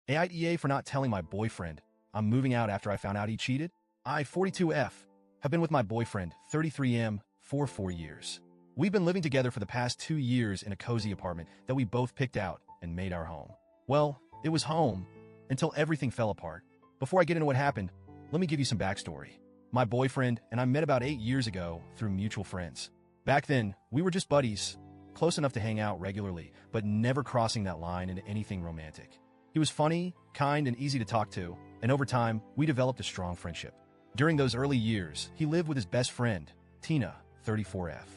AITA for not telling my boyfriend I'm moving out after I found out he cheated. I, 42F, have been with my boyfriend, 33M, for 4 years. We've been living together for the past 2 years in a cozy apartment that we both picked out and made our home. Well, it was home until everything fell apart. Before I get into what happened, let me give you some backstory. My boyfriend and I met about 8 years ago through mutual friends. Back then, we were just buddies, close enough to hang out regularly, but never crossing that line into anything romantic. He was funny, kind, and easy to talk to, and over time, we developed a strong friendship. During those early years, he lived with his best friend, Tina, 34F.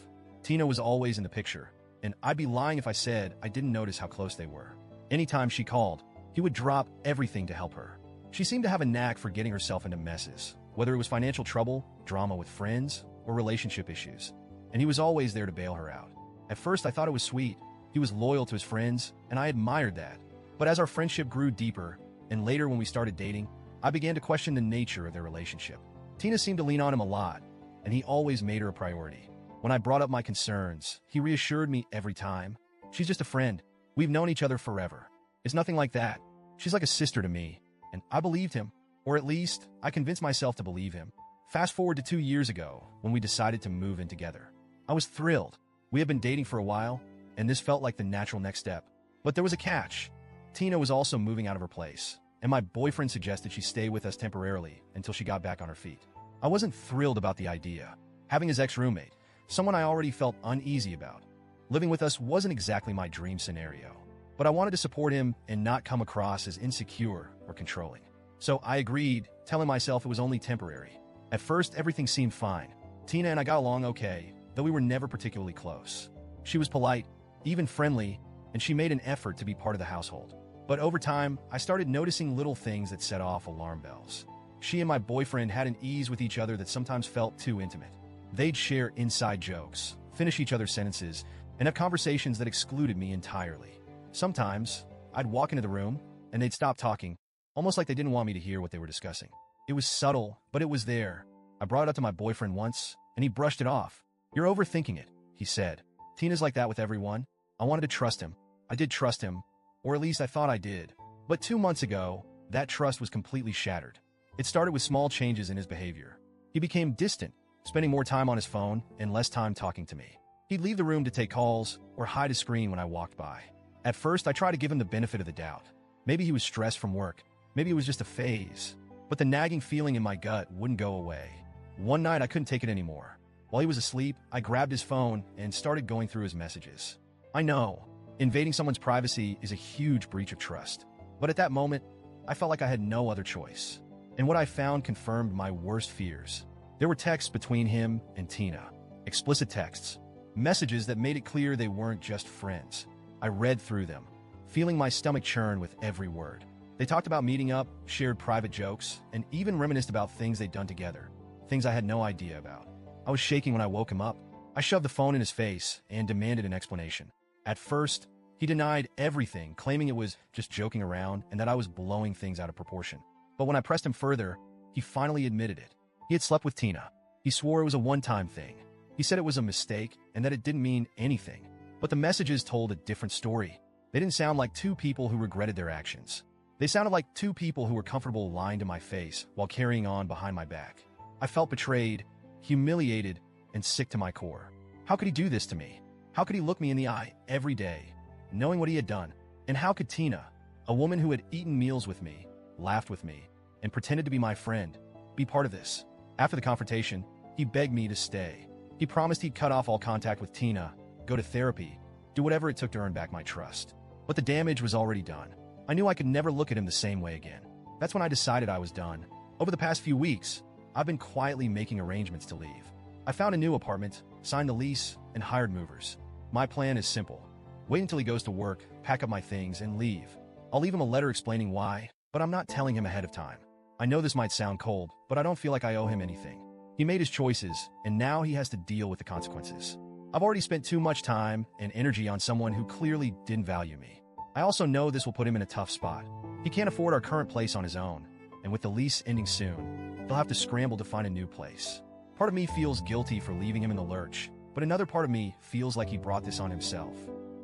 Tina was always in the picture, and I'd be lying if I said I didn't notice how close they were. Anytime she called, he would drop everything to help her. She seemed to have a knack for getting herself into messes, whether it was financial trouble, drama with friends, or relationship issues, and he was always there to bail her out. At first, I thought it was sweet. He was loyal to his friends, and I admired that. But as our friendship grew deeper, and later when we started dating, I began to question the nature of their relationship. Tina seemed to lean on him a lot, and he always made her a priority. When I brought up my concerns, he reassured me every time. She's just a friend. We've known each other forever. It's nothing like that. She's like a sister to me, and I believed him, or at least I convinced myself to believe him. Fast forward to 2 years ago, when we decided to move in together. I was thrilled. We had been dating for a while, and this felt like the natural next step. But there was a catch. Tina was also moving out of her place, and my boyfriend suggested she stay with us temporarily until she got back on her feet. I wasn't thrilled about the idea. Having his ex-roommate, someone I already felt uneasy about, living with us wasn't exactly my dream scenario. But I wanted to support him and not come across as insecure or controlling. So I agreed, telling myself it was only temporary. At first, everything seemed fine. Tina and I got along okay, though we were never particularly close. She was polite, even friendly, and she made an effort to be part of the household. But over time, I started noticing little things that set off alarm bells. She and my boyfriend had an ease with each other that sometimes felt too intimate. They'd share inside jokes, finish each other's sentences, and have conversations that excluded me entirely. Sometimes, I'd walk into the room, and they'd stop talking, almost like they didn't want me to hear what they were discussing. It was subtle, but it was there. I brought it up to my boyfriend once, and he brushed it off. "You're overthinking it," he said. "Tina's like that with everyone." I wanted to trust him. I did trust him, or at least I thought I did. But 2 months ago, that trust was completely shattered. It started with small changes in his behavior. He became distant, spending more time on his phone and less time talking to me. He'd leave the room to take calls or hide his screen when I walked by. At first, I tried to give him the benefit of the doubt. Maybe he was stressed from work. Maybe it was just a phase. But the nagging feeling in my gut wouldn't go away. One night, I couldn't take it anymore. While he was asleep, I grabbed his phone and started going through his messages. I know, invading someone's privacy is a huge breach of trust. But at that moment, I felt like I had no other choice. And what I found confirmed my worst fears. There were texts between him and Tina. Explicit texts. Messages that made it clear they weren't just friends. I read through them, feeling my stomach churn with every word. They talked about meeting up, shared private jokes, and even reminisced about things they'd done together. Things I had no idea about. I was shaking when I woke him up. I shoved the phone in his face and demanded an explanation. At first, he denied everything, claiming it was just joking around and that I was blowing things out of proportion. But when I pressed him further, he finally admitted it. He had slept with Tina. He swore it was a one-time thing. He said it was a mistake and that it didn't mean anything. But the messages told a different story. They didn't sound like two people who regretted their actions. They sounded like two people who were comfortable lying to my face while carrying on behind my back. I felt betrayed, humiliated, and sick to my core. How could he do this to me? How could he look me in the eye every day, knowing what he had done? And how could Tina, a woman who had eaten meals with me, laughed with me, and pretended to be my friend, be part of this? After the confrontation, he begged me to stay. He promised he'd cut off all contact with Tina, go to therapy, do whatever it took to earn back my trust. But the damage was already done. I knew I could never look at him the same way again. That's when I decided I was done. Over the past few weeks, I've been quietly making arrangements to leave. I found a new apartment, signed the lease, and hired movers. My plan is simple. Wait until he goes to work, pack up my things, and leave. I'll leave him a letter explaining why, but I'm not telling him ahead of time. I know this might sound cold, but I don't feel like I owe him anything. He made his choices, and now he has to deal with the consequences. I've already spent too much time and energy on someone who clearly didn't value me. I also know this will put him in a tough spot. He can't afford our current place on his own, and with the lease ending soon, he'll have to scramble to find a new place. Part of me feels guilty for leaving him in the lurch, but another part of me feels like he brought this on himself.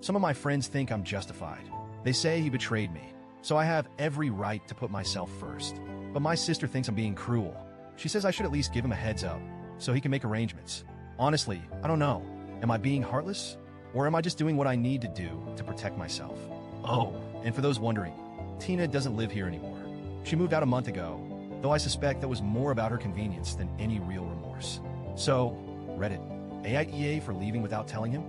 Some of my friends think I'm justified. They say he betrayed me, So I have every right to put myself first. But my sister thinks I'm being cruel. She says I should at least give him a heads up, so he can make arrangements. Honestly, I don't know. Am I being heartless? Or am I just doing what I need to do to protect myself? Oh, and for those wondering, Tina doesn't live here anymore. She moved out a month ago, though I suspect that was more about her convenience than any real remorse. So, Reddit, AITA for leaving without telling him?